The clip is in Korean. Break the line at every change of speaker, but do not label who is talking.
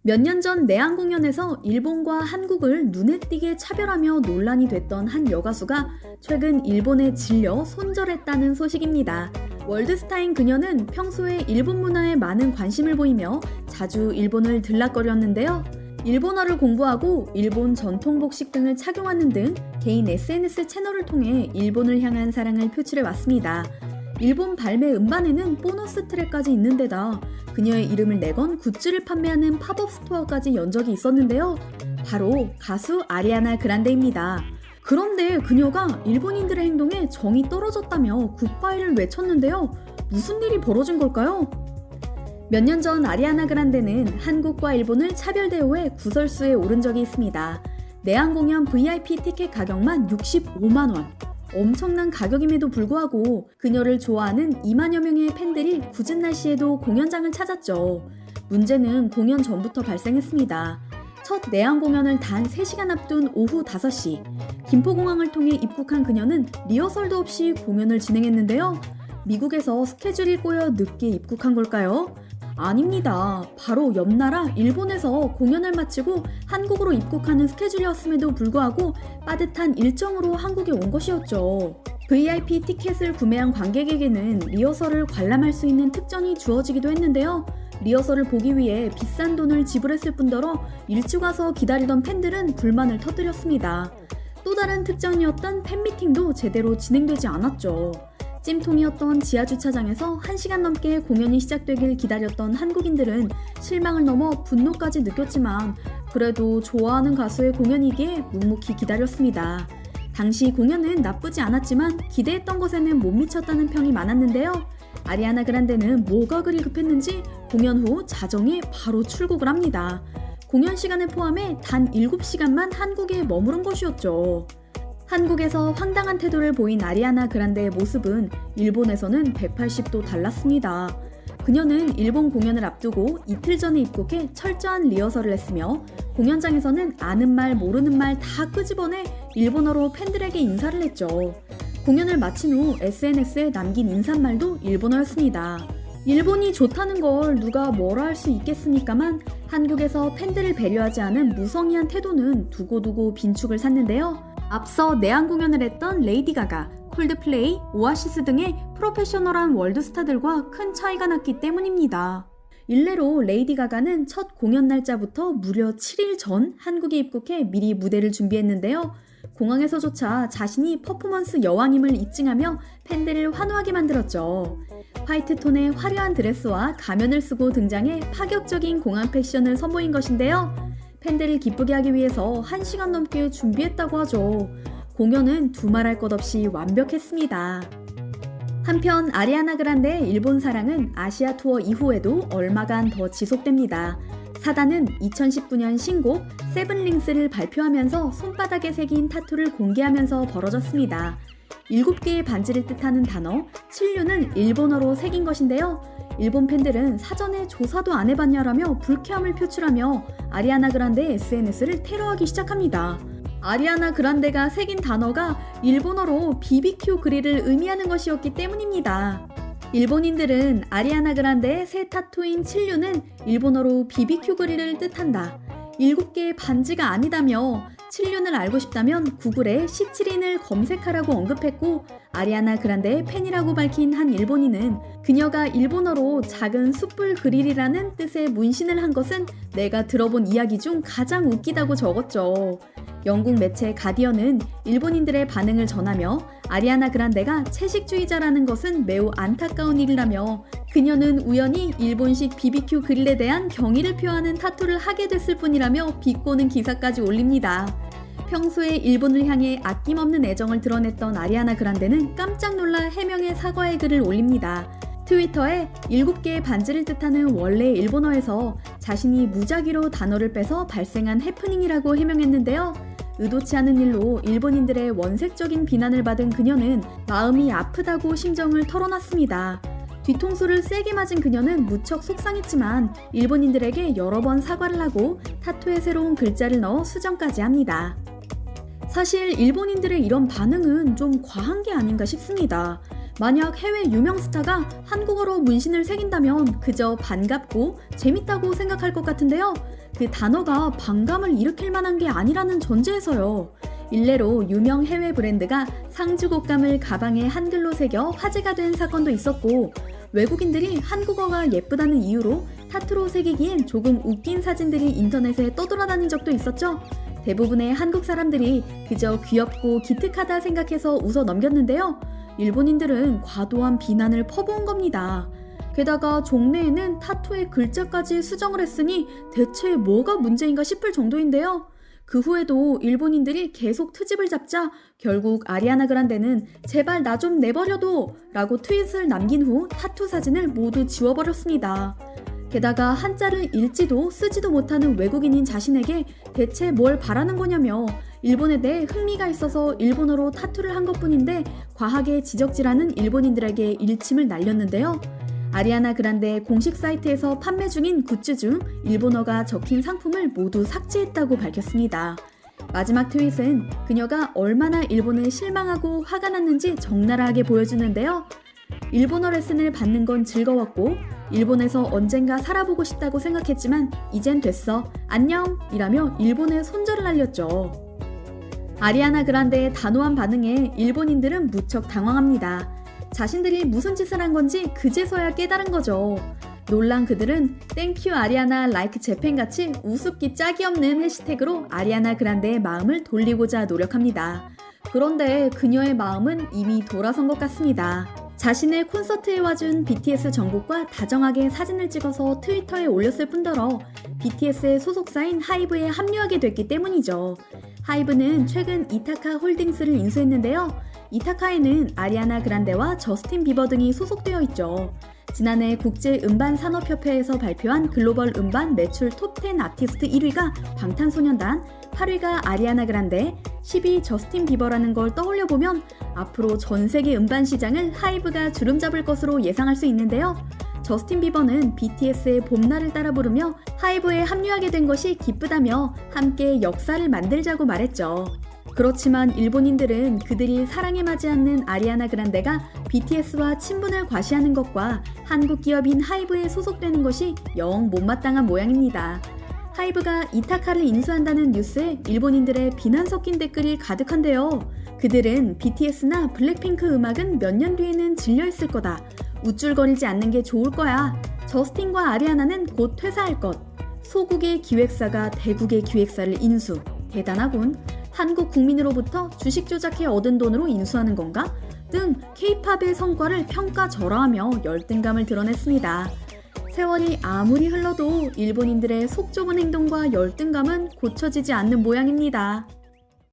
몇 년 전 내한 공연에서 일본과 한국을 눈에 띄게 차별하며 논란이 됐던 한 여가수가 최근 일본에 질려 손절했다는 소식입니다. 월드스타인 그녀는 평소에 일본 문화에 많은 관심을 보이며 자주 일본을 들락거렸는데요. 일본어를 공부하고 일본 전통 복식 등을 착용하는 등 개인 SNS 채널을 통해 일본을 향한 사랑을 표출해 왔습니다. 일본 발매 음반에는 보너스 트랙까지 있는 데다 그녀의 이름을 내건 굿즈를 판매하는 팝업 스토어까지 연 적이 있었는데요. 바로 가수 아리아나 그란데입니다. 그런데 그녀가 일본인들의 행동에 정이 떨어졌다며 굿바이를 외쳤는데요. 무슨 일이 벌어진 걸까요? 몇 년 전 아리아나 그란데는 한국과 일본을 차별대우해 구설수에 오른 적이 있습니다. 내한 공연 VIP 티켓 가격만 65만 원. 엄청난 가격임에도 불구하고 그녀를 좋아하는 2만여 명의 팬들이 굳은 날씨에도 공연장을 찾았죠. 문제는 공연 전부터 발생했습니다. 첫 내한 공연을 단 3시간 앞둔 오후 5시, 김포공항을 통해 입국한 그녀는 리허설도 없이 공연을 진행했는데요. 미국에서 스케줄이 꼬여 늦게 입국한 걸까요? 아닙니다. 바로 옆나라 일본에서 공연을 마치고 한국으로 입국하는 스케줄이었음에도 불구하고 빠듯한 일정으로 한국에 온 것이었죠. VIP 티켓을 구매한 관객에게는 리허설을 관람할 수 있는 특전이 주어지기도 했는데요. 리허설을 보기 위해 비싼 돈을 지불했을 뿐더러 일찍 와서 기다리던 팬들은 불만을 터뜨렸습니다. 또 다른 특전이었던 팬미팅도 제대로 진행되지 않았죠. 찜통이었던 지하주차장에서 1시간 넘게 공연이 시작되길 기다렸던 한국인들은 실망을 넘어 분노까지 느꼈지만 그래도 좋아하는 가수의 공연이기에 묵묵히 기다렸습니다. 당시 공연은 나쁘지 않았지만 기대했던 것에는 못 미쳤다는 평이 많았는데요. 아리아나 그란데는 뭐가 그리 급했는지 공연 후 자정에 바로 출국을 합니다. 공연 시간을 포함해 단 7시간만 한국에 머무른 것이었죠. 한국에서 황당한 태도를 보인 아리아나 그란데의 모습은 일본에서는 180도 달랐습니다. 그녀는 일본 공연을 앞두고 이틀 전에 입국해 철저한 리허설을 했으며 공연장에서는 아는 말 모르는 말 다 끄집어내 일본어로 팬들에게 인사를 했죠. 공연을 마친 후 SNS에 남긴 인사말도 일본어였습니다. 일본이 좋다는 걸 누가 뭐라 할 수 있겠습니까만 한국에서 팬들을 배려하지 않은 무성의한 태도는 두고두고 빈축을 샀는데요. 앞서 내한 공연을 했던 레이디 가가, 콜드플레이, 오아시스 등의 프로페셔널한 월드스타들과 큰 차이가 났기 때문입니다. 일례로 레이디 가가는 첫 공연 날짜부터 무려 7일 전 한국에 입국해 미리 무대를 준비했는데요. 공항에서조차 자신이 퍼포먼스 여왕임을 입증하며 팬들을 환호하게 만들었죠. 화이트톤의 화려한 드레스와 가면을 쓰고 등장해 파격적인 공항 패션을 선보인 것인데요. 팬들을 기쁘게 하기 위해서 1시간 넘게 준비했다고 하죠. 공연은 두말할 것 없이 완벽했습니다. 한편 아리아나 그란데의 일본 사랑은 아시아 투어 이후에도 얼마간 더 지속됩니다. 사단은 2019년 신곡 세븐링스를 발표하면서 손바닥에 새긴 타투를 공개하면서 벌어졌습니다. 7개의 반지를 뜻하는 단어 칠류는 일본어로 새긴 것인데요. 일본 팬들은 사전에 조사도 안 해봤냐라며 불쾌함을 표출하며 아리아나 그란데의 SNS를 테러하기 시작합니다. 아리아나 그란데가 새긴 단어가 일본어로 BBQ 그릴을 의미하는 것이었기 때문입니다. 일본인들은 아리아나 그란데의 새 타투인 칠류는 일본어로 BBQ 그릴을 뜻한다. 7개의 반지가 아니다며 칠륜을 알고 싶다면 구글에 시칠인을 검색하라고 언급했고 아리아나 그란데의 팬이라고 밝힌 한 일본인은 그녀가 일본어로 작은 숯불 그릴이라는 뜻의 문신을 한 것은 내가 들어본 이야기 중 가장 웃기다고 적었죠. 영국 매체 가디언은 일본인들의 반응을 전하며 아리아나 그란데가 채식주의자라는 것은 매우 안타까운 일이라며 그녀는 우연히 일본식 BBQ 그릴에 대한 경의를 표하는 타투를 하게 됐을 뿐이라며 비꼬는 기사까지 올립니다. 평소에 일본을 향해 아낌없는 애정을 드러냈던 아리아나 그란데는 깜짝 놀라 해명의 사과의 글을 올립니다. 트위터에 7개의 반지를 뜻하는 원래 일본어에서 자신이 무작위로 단어를 빼서 발생한 해프닝이라고 해명했는데요. 의도치 않은 일로 일본인들의 원색적인 비난을 받은 그녀는 마음이 아프다고 심정을 털어놨습니다. 뒤통수를 세게 맞은 그녀는 무척 속상했지만 일본인들에게 여러 번 사과를 하고 타투에 새로운 글자를 넣어 수정까지 합니다. 사실 일본인들의 이런 반응은 좀 과한 게 아닌가 싶습니다. 만약 해외 유명 스타가 한국어로 문신을 새긴다면 그저 반갑고 재밌다고 생각할 것 같은데요. 그 단어가 반감을 일으킬 만한 게 아니라는 전제에서요. 일례로 유명 해외 브랜드가 상주 곶감을 가방에 한글로 새겨 화제가 된 사건도 있었고, 외국인들이 한국어가 예쁘다는 이유로 타투로 새기기엔 조금 웃긴 사진들이 인터넷에 떠돌아다닌 적도 있었죠. 대부분의 한국 사람들이 그저 귀엽고 기특하다 생각해서 웃어 넘겼는데요. 일본인들은 과도한 비난을 퍼부은 겁니다. 게다가 종래에는 타투의 글자까지 수정을 했으니 대체 뭐가 문제인가 싶을 정도인데요. 그 후에도 일본인들이 계속 트집을 잡자 결국 아리아나 그란데는 제발 나 좀 내버려둬 라고 트윗을 남긴 후 타투 사진을 모두 지워버렸습니다. 게다가 한자를 읽지도 쓰지도 못하는 외국인인 자신에게 대체 뭘 바라는 거냐며 일본에 대해 흥미가 있어서 일본어로 타투를 한 것뿐인데 과하게 지적질하는 일본인들에게 일침을 날렸는데요. 아리아나 그란데 공식 사이트에서 판매 중인 굿즈 중 일본어가 적힌 상품을 모두 삭제했다고 밝혔습니다. 마지막 트윗은 그녀가 얼마나 일본에 실망하고 화가 났는지 적나라하게 보여주는데요. 일본어 레슨을 받는 건 즐거웠고 일본에서 언젠가 살아보고 싶다고 생각했지만 이젠 됐어. 안녕! 이라며 일본에 손절을 알렸죠. 아리아나 그란데의 단호한 반응에 일본인들은 무척 당황합니다. 자신들이 무슨 짓을 한 건지 그제서야 깨달은 거죠. 놀란 그들은 땡큐 아리아나 라이크 재팬 같이 우습기 짝이 없는 해시태그로 아리아나 그란데의 마음을 돌리고자 노력합니다. 그런데 그녀의 마음은 이미 돌아선 것 같습니다. 자신의 콘서트에 와준 BTS 정국과 다정하게 사진을 찍어서 트위터에 올렸을 뿐더러 BTS의 소속사인 하이브에 합류하게 됐기 때문이죠. 하이브는 최근 이타카 홀딩스를 인수했는데요. 이타카에는 아리아나 그란데와 저스틴 비버 등이 소속되어 있죠. 지난해 국제음반산업협회에서 발표한 글로벌 음반 매출 톱10 아티스트 1위가 방탄소년단, 8위가 아리아나 그란데, 10위 저스틴 비버라는 걸 떠올려보면 앞으로 전 세계 음반 시장을 하이브가 주름잡을 것으로 예상할 수 있는데요. 저스틴 비버는 BTS의 봄날을 따라 부르며 하이브에 합류하게 된 것이 기쁘다며 함께 역사를 만들자고 말했죠. 그렇지만 일본인들은 그들이 사랑에 맞지 않는 아리아나 그란데가 BTS와 친분을 과시하는 것과 한국 기업인 하이브에 소속되는 것이 영 못마땅한 모양입니다. 하이브가 이타카를 인수한다는 뉴스에 일본인들의 비난 섞인 댓글이 가득한데요. 그들은 BTS나 블랙핑크 음악은 몇 년 뒤에는 질려있을 거다. 우쭐거리지 않는 게 좋을 거야. 저스틴과 아리아나는 곧 퇴사할 것. 소국의 기획사가 대국의 기획사를 인수. 대단하군. 한국 국민으로부터 주식 조작해 얻은 돈으로 인수하는 건가? 등 K-팝의 성과를 평가절하하며 열등감을 드러냈습니다. 세월이 아무리 흘러도 일본인들의 속 좁은 행동과 열등감은 고쳐지지 않는 모양입니다.